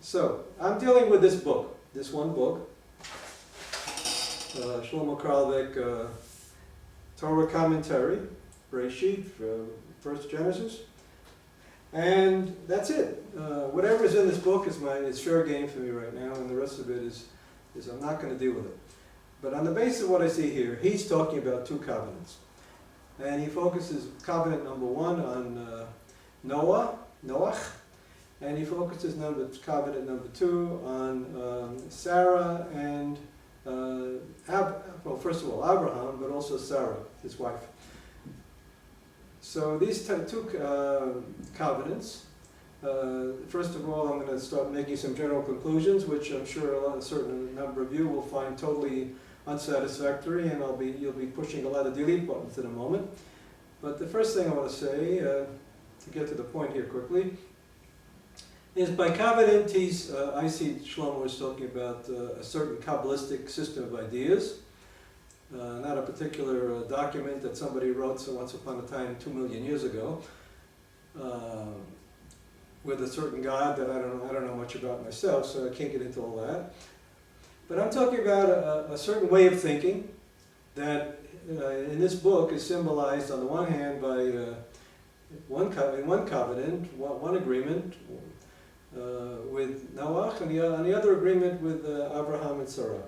So, I'm dealing with this book, this one book, Shlomo Carlebach, Torah commentary, Bereshit, First Genesis, and that's it. Whatever is in this book is fair game for me right now, and the rest of it is I'm not going to deal with it. But on the basis of what I see here, he's talking about two covenants. And he focuses covenant number one on Noach, and he focuses covenant number two on Sarah and, well, first of all, Abraham, but also Sarah, his wife. So these two covenants, first of all, I'm going to start making some general conclusions, which I'm sure a certain number of you will find totally unsatisfactory, and you'll be pushing a lot of delete buttons in a moment. But the first thing I want to say, to get to the point here quickly, is by covenant, I see Shlomo is talking about a certain Kabbalistic system of ideas, not a particular document that somebody wrote once upon a time 2 million years ago, with a certain God that I don't know much about myself, so I can't get into all that. But I'm talking about a certain way of thinking that in this book is symbolized on the one hand by one covenant, one agreement with Noach, and on the other agreement with Abraham and Sarah.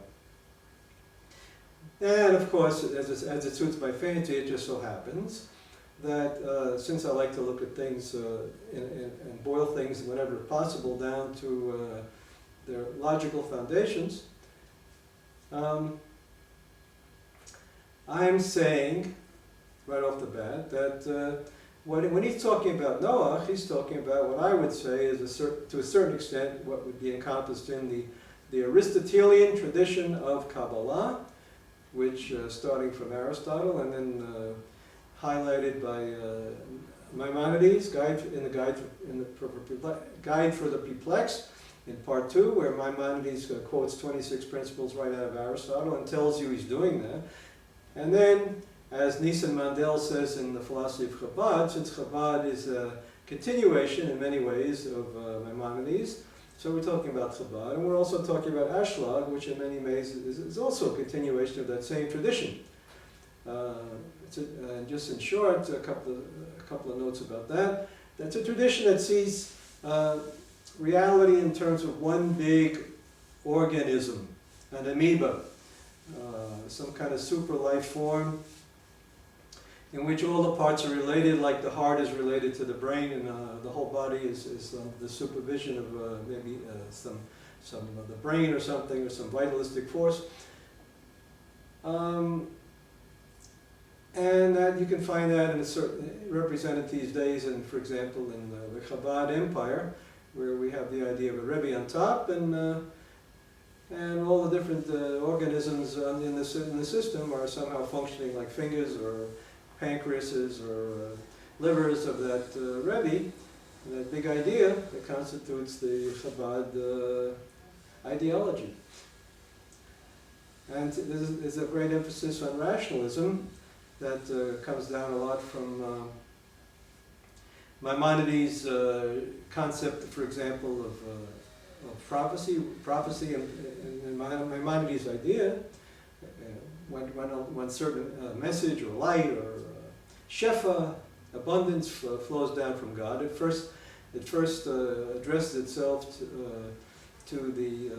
And of course, as it suits my fancy, it just so happens that since I like to look at things and boil things whenever possible down to their logical foundations, I'm saying right off the bat that when he's talking about Noach, he's talking about what I would say is to a certain extent what would be encompassed in the Aristotelian tradition of Kabbalah, which starting from Aristotle and then highlighted by Maimonides, Guide for the Perplexed, in part 2, where Maimonides quotes 26 principles right out of Aristotle and tells you he's doing that. And then, as Nisan Mandel says in the philosophy of Chabad, since Chabad is a continuation in many ways of Maimonides, so we're talking about Chabad, and we're also talking about Ashlag, which in many ways is also a continuation of that same tradition. Just in short, a couple of notes about that. That's a tradition that sees reality in terms of one big organism, an amoeba, some kind of super life form in which all the parts are related, like the heart is related to the brain, and the whole body is the supervision of maybe some of the brain or something, or some vitalistic force. And that you can find that in a certain, represented these days, in, for example, in the Chabad Empire, where we have the idea of a Rebbe on top, and all the different organisms in the system are somehow functioning like fingers or pancreases or livers of that Rebbe, that big idea that constitutes the Chabad ideology. And there's a great emphasis on rationalism that comes down a lot from Maimonides' concept, for example, of prophecy and Maimonides' idea, when certain message or light or shefa, abundance flows down from God. It first addresses itself to the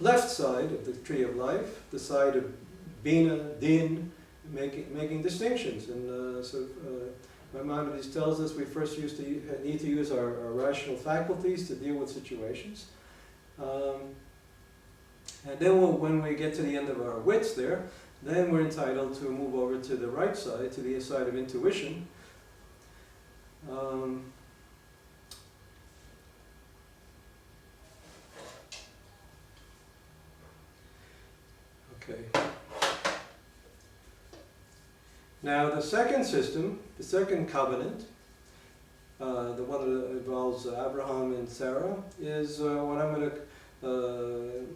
left side of the tree of life, the side of Bina, Din, making distinctions. And so Maimonides tells us we first need to use our rational faculties to deal with situations. And then when we get to the end of our wits there, then we're entitled to move over to the right side, to the side of intuition. Okay. Now the second system, the second covenant, the one that involves Abraham and Sarah, is what I'm going to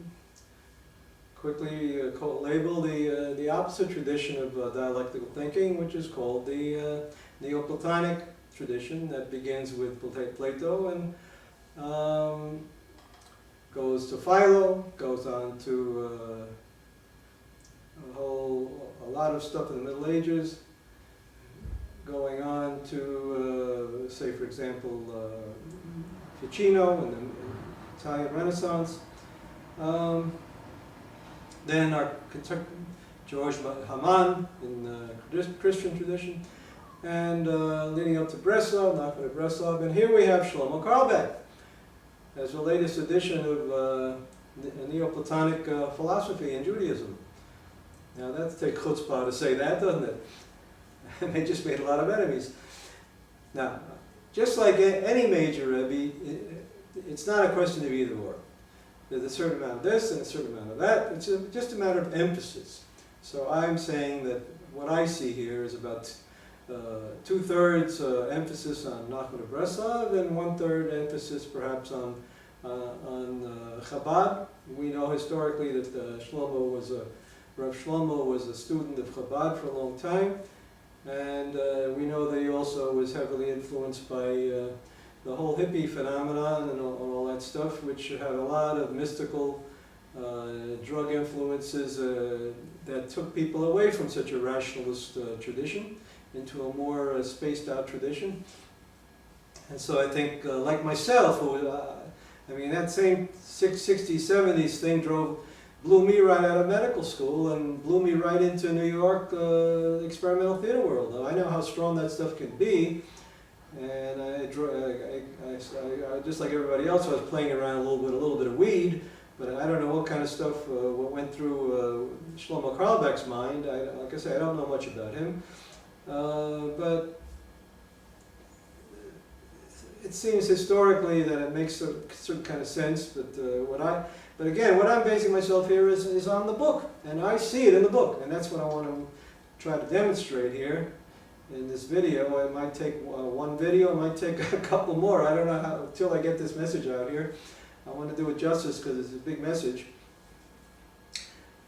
quickly label the opposite tradition of dialectical thinking, which is called the Neoplatonic tradition, that begins with Plato and Goes to Philo, goes on to a lot of stuff in the Middle Ages, going on to, say for example, Ficino and the Italian Renaissance. Then our George Haman in the Christian tradition, and leading up to Breslov, Nachman of Breslov, and here we have Shlomo Carlebach as the latest edition of Neoplatonic philosophy in Judaism. Now that takes chutzpah to say that, doesn't it? And they just made a lot of enemies. Now, just like any major Rebbe, it's not a question of either or. There's a certain amount of this and a certain amount of that. It's just a matter of emphasis. So I'm saying that what I see here is about 2/3 emphasis on Nachman of Breslov and 1/3 emphasis perhaps on Chabad. We know historically that Rav Shlomo was a student of Chabad for a long time, and we know that he also was heavily influenced by the whole hippie phenomenon and all that stuff, which had a lot of mystical drug influences that took people away from such a rationalist tradition into a more spaced out tradition. And so I think, like myself, I mean, that same 60s, 70s thing blew me right out of medical school and blew me right into New York experimental theater world. Now, I know how strong that stuff can be, and I just like everybody else, I was playing around a little bit of weed, but I don't know what kind of stuff what went through Shlomo Carlebach's mind. Like I say, I don't know much about him, but it seems historically that it makes a certain kind of sense. But again, what I'm basing myself here is on the book, and I see it in the book, and that's what I want to try to demonstrate here in this video. It might take one video, it might take a couple more. I don't know how until I get this message out here. I want to do it justice because it's a big message.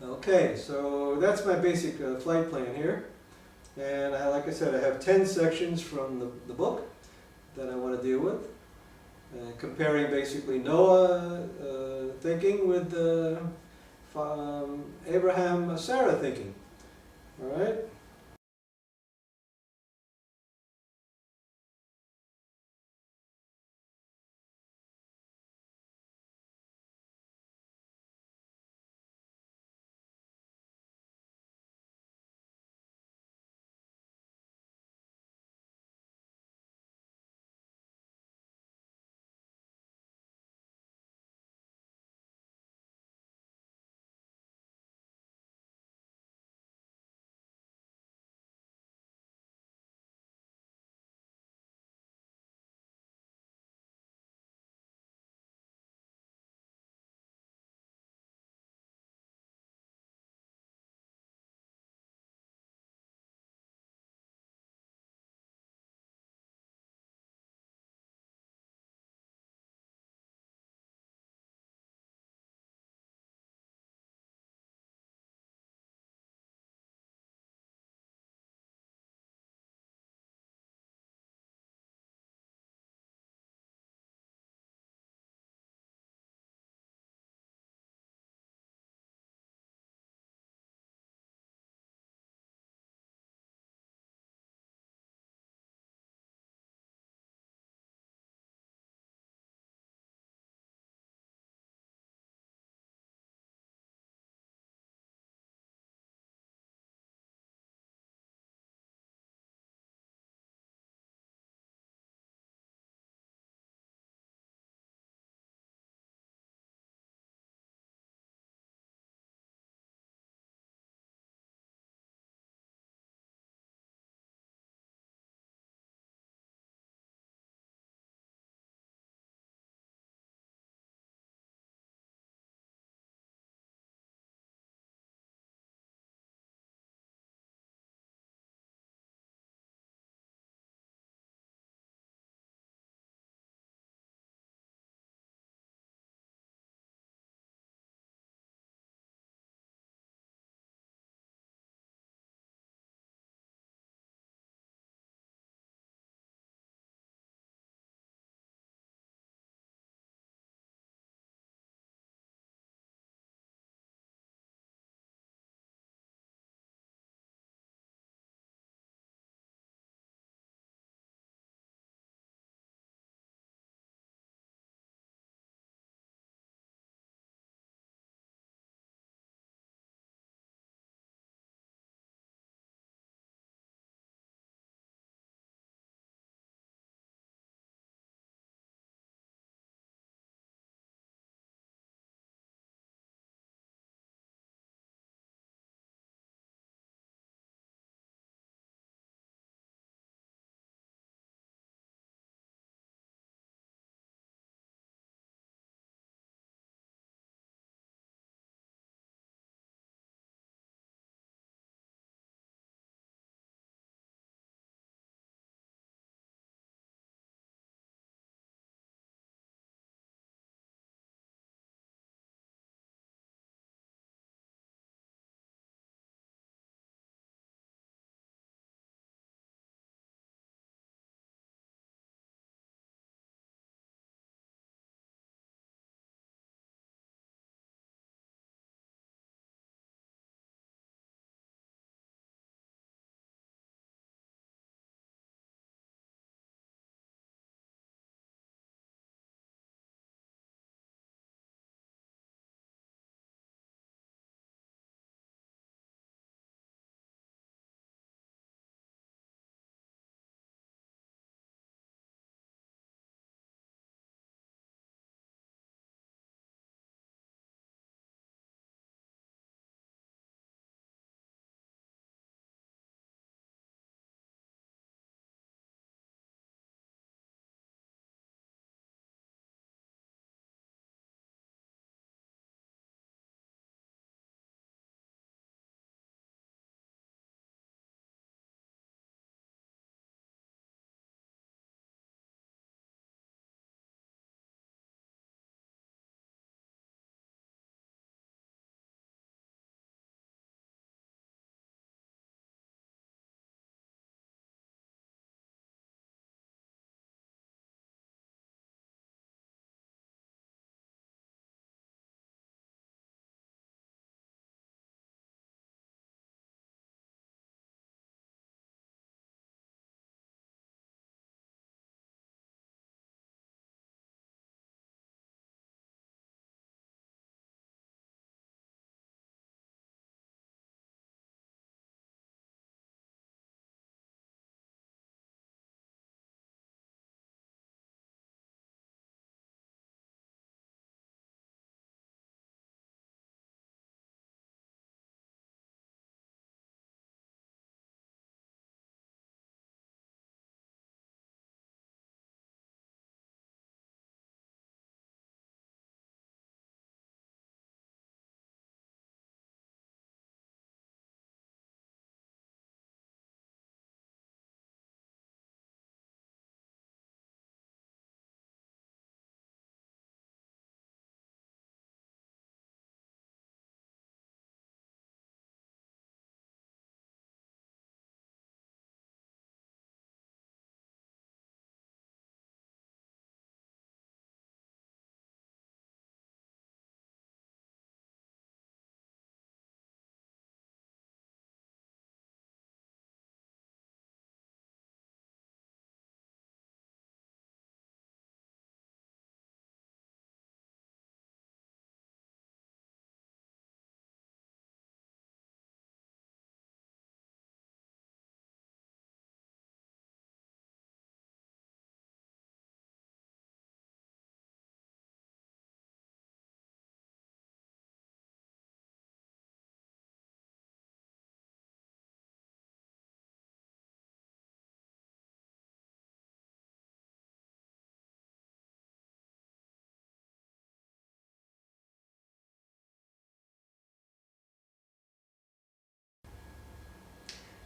Okay, so that's my basic flight plan here, and like I said, I have 10 sections from the book that I want to deal with, comparing basically Noah thinking with Abraham, Sarah thinking. All right.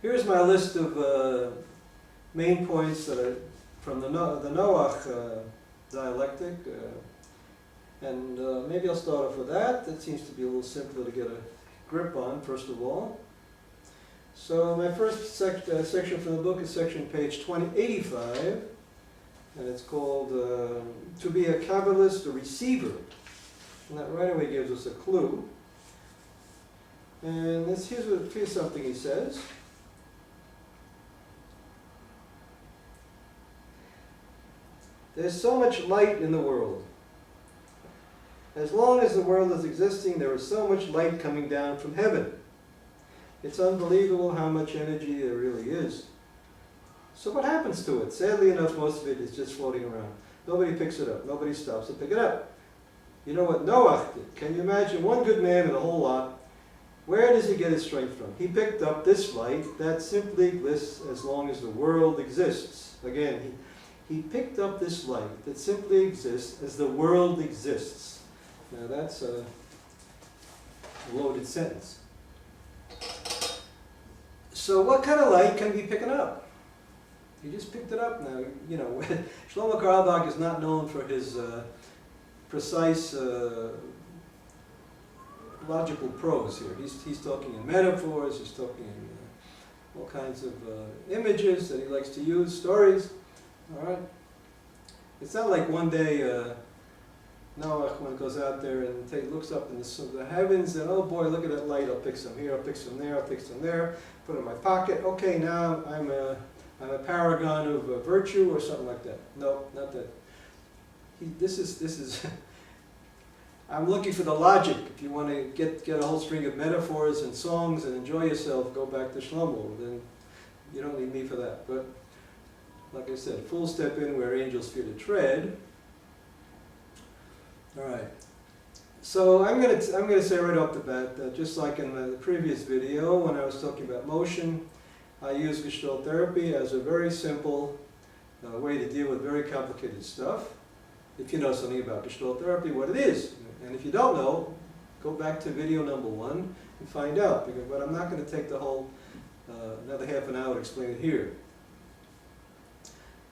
Here's my list of main points from the Noach dialectic. And maybe I'll start off with that. That seems to be a little simpler to get a grip on, first of all. So my first section from the book is section page 2085, and it's called To Be a Kabbalist, a Receiver. And that right away gives us a clue. And here's something he says. There's so much light in the world. As long as the world is existing, there is so much light coming down from heaven. It's unbelievable how much energy there really is. So what happens to it? Sadly enough, most of it is just floating around. Nobody picks it up. Nobody stops to pick it up. You know what Noach did? Can you imagine one good man in a whole lot? Where does he get his strength from? He picked up this light that simply exists as long as the world exists. Again, he picked up this light that simply exists as the world exists. Now that's a loaded sentence. So what kind of light can be picking up? He just picked it up now. You know, Shlomo Carlebach is not known for his precise logical prose here. He's talking in metaphors, he's talking in all kinds of images that he likes to use, stories. All right? It's not like one day Noach, when he goes out there and looks up in the heavens, and oh boy, look at that light, I'll pick some here, I'll pick some there, I'll pick some there, put it in my pocket. Okay, now I'm a paragon of virtue or something like that. No, not that. This is I'm looking for the logic. If you want to get a whole string of metaphors and songs and enjoy yourself, go back to Shlomo. Then you don't need me for that. But like I said, full step in where angels fear to tread. All right. So I'm going to say right off the bat that just like in the previous video when I was talking about motion, I use Gestalt therapy as a very simple way to deal with very complicated stuff. If you know something about Gestalt therapy, what it is. And if you don't know, go back to video number 1 and find out. But I'm not going to take the whole another half an hour to explain it here.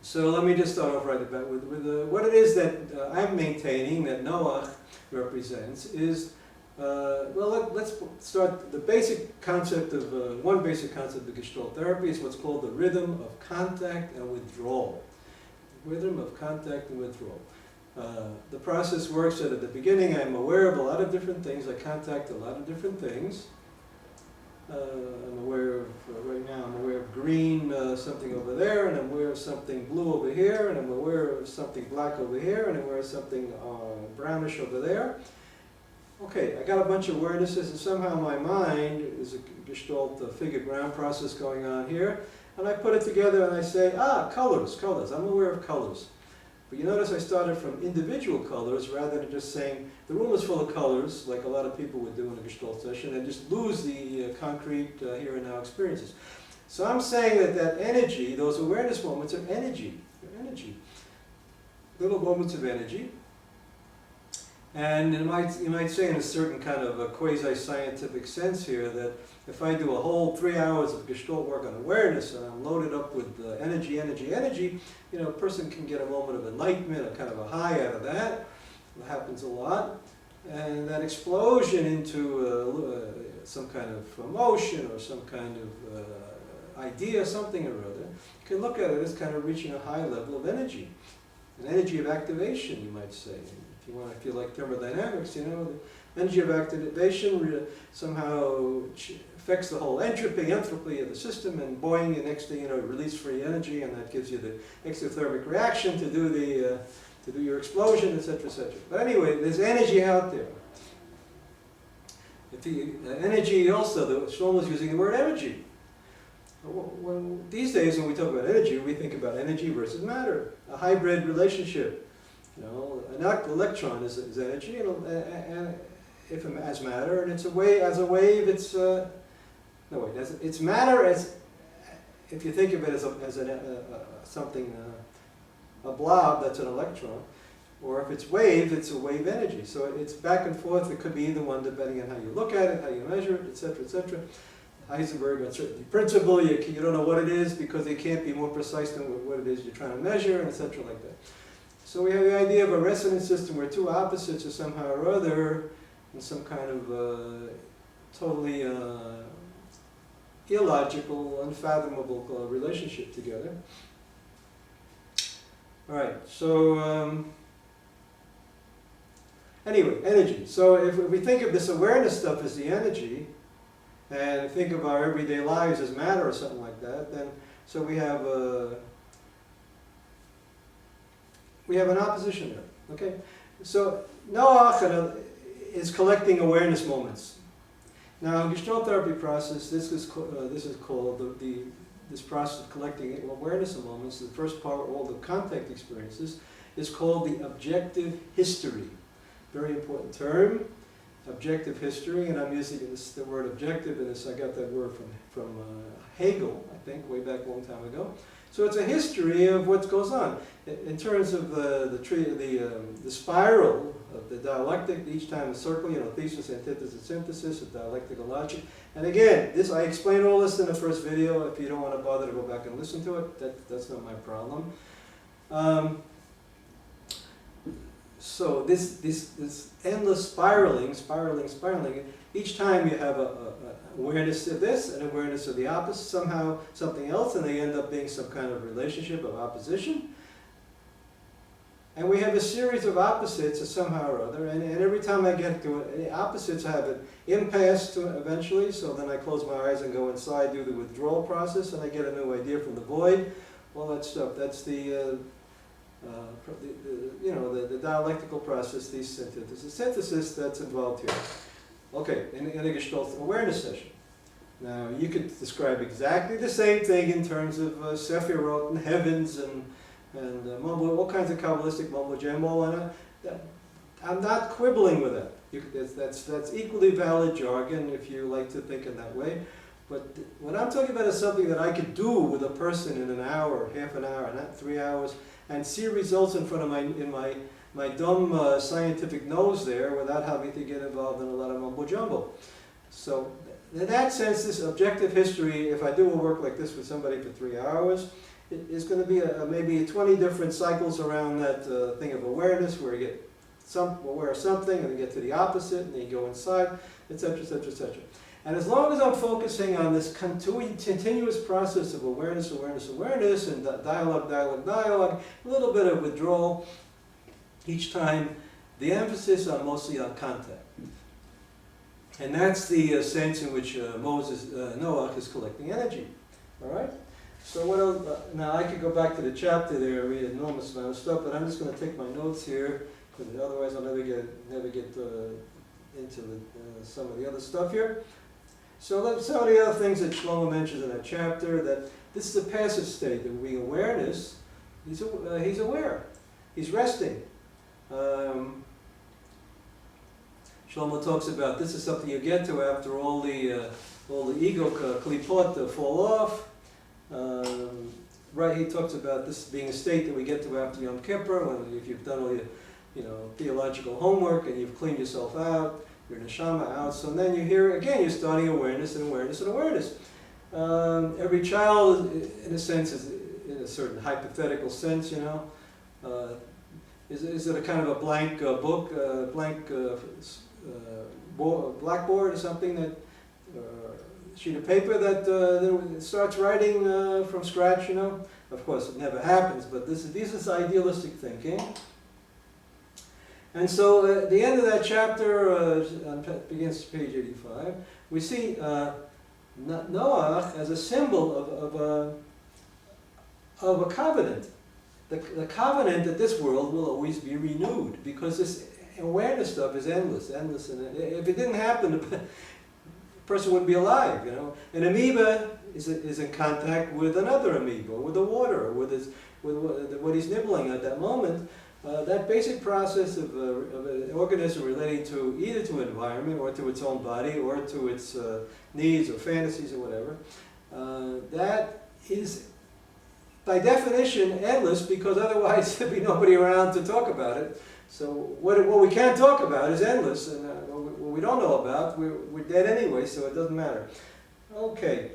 So let me just start off right about with what it is that I'm maintaining that Noach represents is, well, let's start the basic concept of, one basic concept of Gestalt therapy is what's called the rhythm of contact and withdrawal. Rhythm of contact and withdrawal. The process works that at the beginning I'm aware of a lot of different things, I contact a lot of different things. I'm aware of, right now I'm aware of green, something over there, and I'm aware of something blue over here, and I'm aware of something black over here, and I'm aware of something brownish over there. Okay, I got a bunch of awarenesses, and somehow my mind is a Gestalt figure ground process going on here, and I put it together and I say, colors, I'm aware of colors. But you notice I started from individual colors rather than just saying, the room is full of colors, like a lot of people would do in a Gestalt session, and just lose the concrete here and now experiences. So I'm saying that energy, those awareness moments are energy. They're energy. Little moments of energy. And you might say in a certain kind of a quasi-scientific sense here that if I do a whole 3 hours of Gestalt work on awareness and I'm loaded up with energy, you know, a person can get a moment of enlightenment, a kind of a high out of that. It happens a lot. And that explosion into some kind of emotion or some kind of idea, something or other, you can look at it as kind of reaching a high level of energy. An energy of activation, you might say. If you like thermodynamics, you know, the energy of activation somehow affects the whole entropy of the system, and boing, the next thing you know, release free energy, and that gives you the exothermic reaction to do your explosion, etc., etc. But anyway, there's energy out there. Energy also, Shlomo's using the word energy. These days when we talk about energy, we think about energy versus matter, a hybrid relationship. You know, an electron is energy, and if as matter, and it's a wave. As a wave, it's it's matter as if you think of it as a blob that's an electron, or if it's wave, it's a wave energy. So it's back and forth. It could be either one depending on how you look at it, how you measure it, etc., etc. Heisenberg uncertainty principle. You don't know what it is because it can't be more precise than what it is you're trying to measure, and etc. like that. So we have the idea of a resonance system where two opposites are somehow or other in some kind of totally illogical, unfathomable relationship together. All right, so anyway, energy. So if we think of this awareness stuff as the energy, and think of our everyday lives as matter or something like that, then so we have an opposition there. Okay, so Noach is collecting awareness moments. Now, in Gestalt therapy process, this is called this process of collecting awareness moments. The first part, all the contact experiences, is called the objective history. Very important term, objective history, and I'm using the word objective, and I got that word from Hegel, I think, way back a long time ago. So it's a history of what goes on in terms of the spiral of the dialectic. Each time a circle, thesis, antithesis, synthesis, a dialectical logic. And again, I explained all this in the first video. If you don't want to bother to go back and listen to it, that's not my problem. So this endless spiraling. Each time you have a awareness of this and awareness of the opposite, somehow something else, and they end up being some kind of relationship of opposition. And we have a series of opposites somehow or other, and every time I get to it, the opposites have an impasse to it eventually, so then I close my eyes and go inside, do the withdrawal process, and I get a new idea from the void, all that stuff. That's the dialectical process, the synthesis that's involved here. Okay, in a Gestalt awareness session. Now, you could describe exactly the same thing in terms of Sephirot and heavens and all kinds of Kabbalistic mumbo jumbo, and I'm not quibbling with that. That's equally valid jargon if you like to think in that way. But what I'm talking about is something that I could do with a person in an hour, half an hour, not 3 hours, and see results in front of my dumb scientific nose there without having to get involved in a lot of mumbo jumbo. So in that sense, this objective history, if I do a work like this with somebody for 3 hours, it's going to be maybe 20 different cycles around that thing of awareness, where you get aware of something, and then get to the opposite, and then you go inside, etc., etc., etc. And as long as I'm focusing on this continuous process of awareness, and dialogue, a little bit of withdrawal each time, the emphasis are mostly on contact. And that's the sense in which Noach is collecting energy. All right? So what else? Now I could go back to the chapter there and read an enormous amount of stuff, but I'm just going to take my notes here, because otherwise I'll never get into some of the other stuff here. So some of the other things that Shlomo mentions in that chapter, that this is a passive state of being awareness. He's aware. He's resting. Shlomo talks about this is something you get to after all the ego klipot fall off. Right, he talks about this being a state that we get to after Yom Kippur, if you've done all your theological homework and you've cleaned yourself out, your neshama out. So then you're starting awareness and awareness and awareness. Every child, in a sense, is in a certain hypothetical sense, is it a kind of a blank book, blank blackboard or something, that sheet of paper that starts writing from scratch, Of course, it never happens, but this is idealistic thinking. And so at the end of that chapter, begins page 85, we see Noach as a symbol of a covenant. The covenant that this world will always be renewed, because this awareness stuff is endless, and if it didn't happen, the person wouldn't be alive, An amoeba is in contact with another amoeba, with the water, with what he's nibbling at that moment. That basic process of an organism relating to either to environment or to its own body or to its needs or fantasies or whatever, that is by definition endless, because otherwise there'd be nobody around to talk about it. So what we can't talk about is endless, and what we don't know about, we're dead anyway, so it doesn't matter. Okay.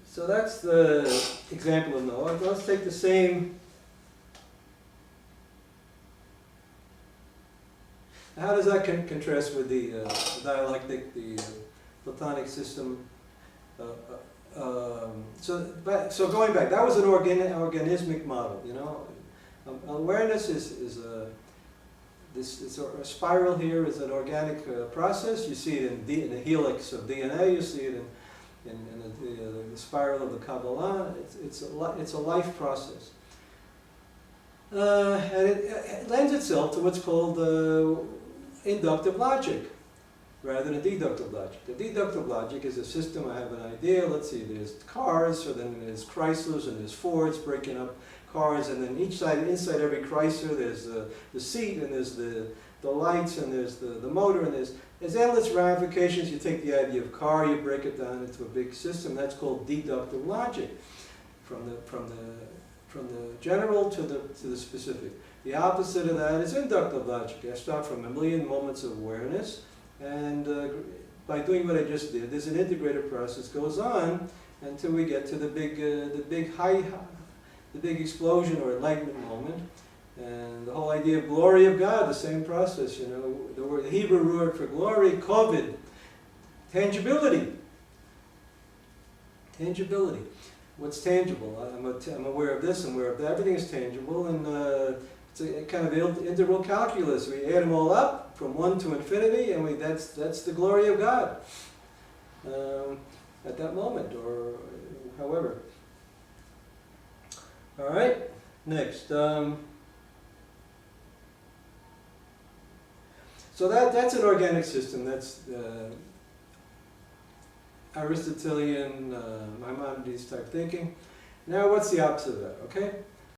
So that's the example of Noah. Let's take the same. How does that contrast with the dialectic, the Platonic system? So going back, that was an organismic model. You know, awareness is this a spiral here is an organic process. You see it in the helix of DNA. You see it in the spiral of the Kabbalah. It's a life process. And it lends itself to what's called inductive logic rather than deductive logic. The deductive logic is a system, I have an idea, let's see, there's cars, so then there's Chryslers and there's Fords breaking up cars, and then inside every Chrysler there's the seat, and there's the lights, and there's the motor, and there's endless ramifications. You take the idea of car, you break it down into a big system, that's called deductive logic, from the general to the specific. The opposite of that is inductive logic. I start from a million moments of awareness, and by doing what I just did, there's an integrated process goes on until we get to the big explosion or enlightenment moment, and the whole idea of glory of God, the same process. You know, the Hebrew word for glory, koved, tangibility. Tangibility. What's tangible? I'm aware of this, I'm aware of that. Everything is tangible, and it's a kind of integral calculus. We add them all up from 1 to infinity, and that's the glory of God at that moment, or however. All right, next. So that's an organic system. That's Aristotelian, Maimonides type thinking. Now, what's the opposite of that? Okay.